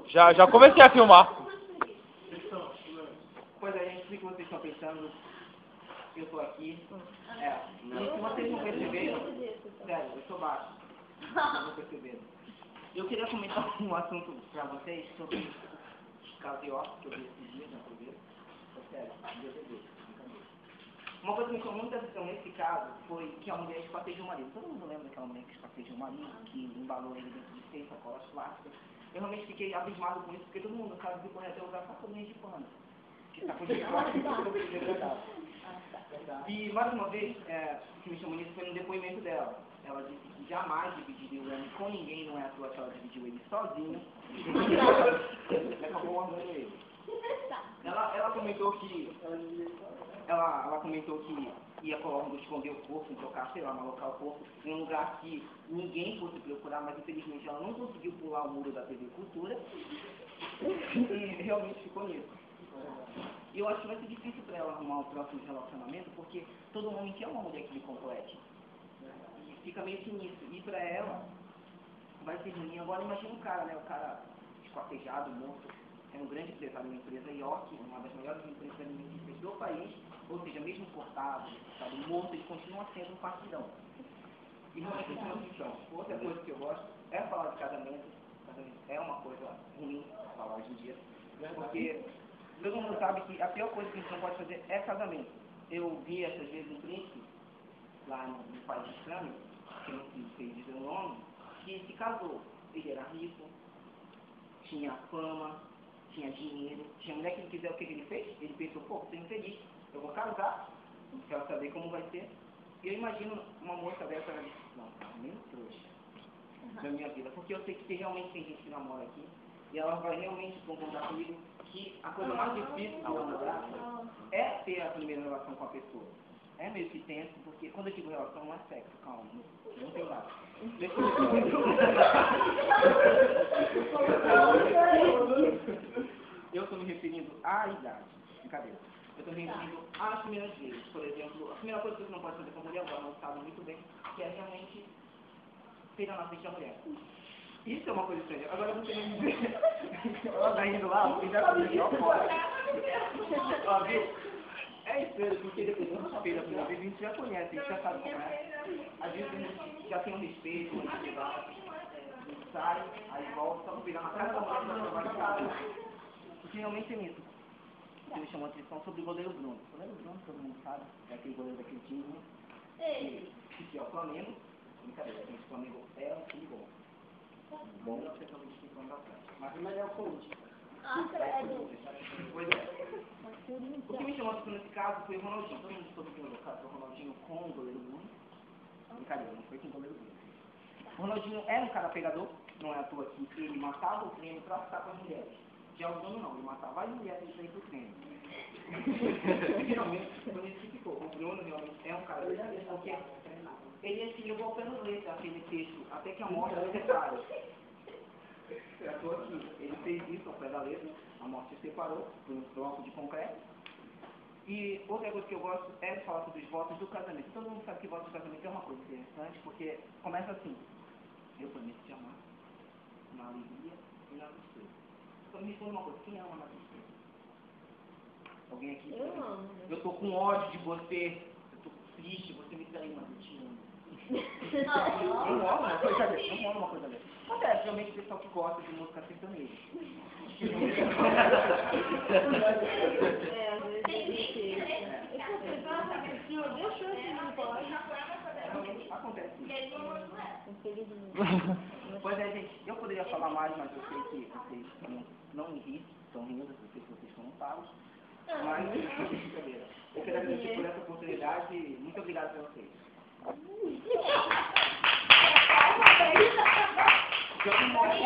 Já comecei a filmar. Pois é, gente, o que vocês estão pensando? Eu tô aqui. E se vocês não perceberam, sério, eu sou baixo. Não perceberam. Eu queria comentar um assunto pra vocês sobre caviócio que eu vi esses dias na TV. Sério, uma coisa que me chamou muita atenção nesse caso foi que a mulher esquartejou o marido. Todo mundo lembra daquela mulher que esquartejou o marido, que embalou ele dentro de 6 sacolas plásticas. Eu realmente fiquei abismado com isso, porque todo mundo sabe que corre até usar sacolinhas de pano. Que sacolinhas de plástico é desagradável. E mais uma vez, o que me chamou nisso foi no depoimento dela. Ela disse que jamais dividiria o homem com ninguém, não é à toa que ela dividiu ele sozinho. E acabou guardando ele. Ela comentou que ia esconder o corpo, trocar, sei lá, alocar o corpo em um lugar que ninguém fosse procurar, mas infelizmente ela não conseguiu pular o muro da TV Cultura e realmente ficou nisso. E eu acho que vai ser difícil para ela arrumar o próximo relacionamento, porque todo homem quer uma mulher que lhe complete. E fica meio que nisso. E para ela vai ser ruim. Agora imagina o cara, né? O cara esquartejado, morto. É um grande empresário da empresa York, uma das maiores empresas alimentícias do país, ou seja, mesmo cortado, morto, ele continua sendo um partidão. E realmente é uma função. Outra coisa que eu gosto é falar de casamento. Casamento é uma coisa ruim falar hoje em dia, porque todo mundo sabe que a pior coisa que a gente não pode fazer é casamento. Eu vi essas vezes um príncipe, lá no país estranho, que não sei dizer o nome, que se casou. Ele era rico, tinha fama, tinha dinheiro, tinha mulher que ele quiser, o que ele fez? Ele pensou, pô, estou infeliz, eu vou casar, quero saber como vai ser. E eu imagino uma moça dessa, ela disse, não, nem trouxa na minha vida, porque eu sei que realmente tem gente que namora aqui, e ela vai realmente concordar comigo que a coisa mais difícil do namoro é ter a primeira relação com a pessoa. É meio que tenso, porque quando eu digo relação não é sexo, calma, não tem nada. Eu estou me referindo à idade, brincadeira. Eu estou me referindo às primeiras vezes. Por exemplo, a primeira coisa que você não pode fazer com a mulher, agora não sabe muito bem, que é realmente pegar na frente da mulher. Isso é uma coisa estranha. Agora você vai me dizer, ela está indo lá, e já começou fora. Ó, viu? É estranho, porque depois do espelho a primeira vez, a gente já conhece, a gente já sabe como é. Às vezes a gente já tem um respeito, a gente sai, aí volta, só para pegar na cara da mulher para provar que tá. Porque realmente é isso. Que me chamou a atenção sobre o goleiro Bruno. O goleiro Bruno, todo mundo sabe, é aquele goleiro daquele time, que é o Flamengo. Brincadeira, gente, o Flamengo é um time bom. Bom, não sei se eu me explico anos atrás. Mas é o Corinthians. Pois é. O que me chamou a atenção nesse caso foi o Ronaldinho. Todo mundo soube que no caso do Ronaldinho com o goleiro Bruno. Brincadeira, não foi com o goleiro Bruno. O Ronaldinho era um cara pegador, não é à toa que ele matava o treino para ficar com as mulheres. Já o Bruno não, ele matava as mulheres para ir pro treino. Realmente, quando ele se ficou, o Bruno realmente é um cara pegador, porque ele se levou ao pé no leite aquele texto, até que a morte se separa. É à toa que ele fez isso ao pé da letra, a morte se separou por um bloco de concreto. E outra coisa que eu gosto é de falar sobre os votos do casamento. Todo mundo sabe que voto do casamento é uma coisa interessante, porque começa assim: eu prometo te amar na alegria e na tristeza. Então me responda uma coisa: quem ama na tristeza? Alguém aqui? Eu amo. Eu tô com ódio de você, eu tô triste, você me traiu, mas eu te amo. Não rola uma coisa dessa, não rola uma coisa dessa. Acontece, realmente o pessoal que gosta de música sertaneja. Às vezes é difícil. Deixa assim, não pode. Acontece isso. Infelizmente. Pois é, gente, eu poderia falar mais, mas eu sei que vocês não me ri, estão rindo, eu sei que vocês estão pagos. Mas, brincadeira. Eu quero agradecer por essa oportunidade e muito obrigado por vocês. Eu não mostro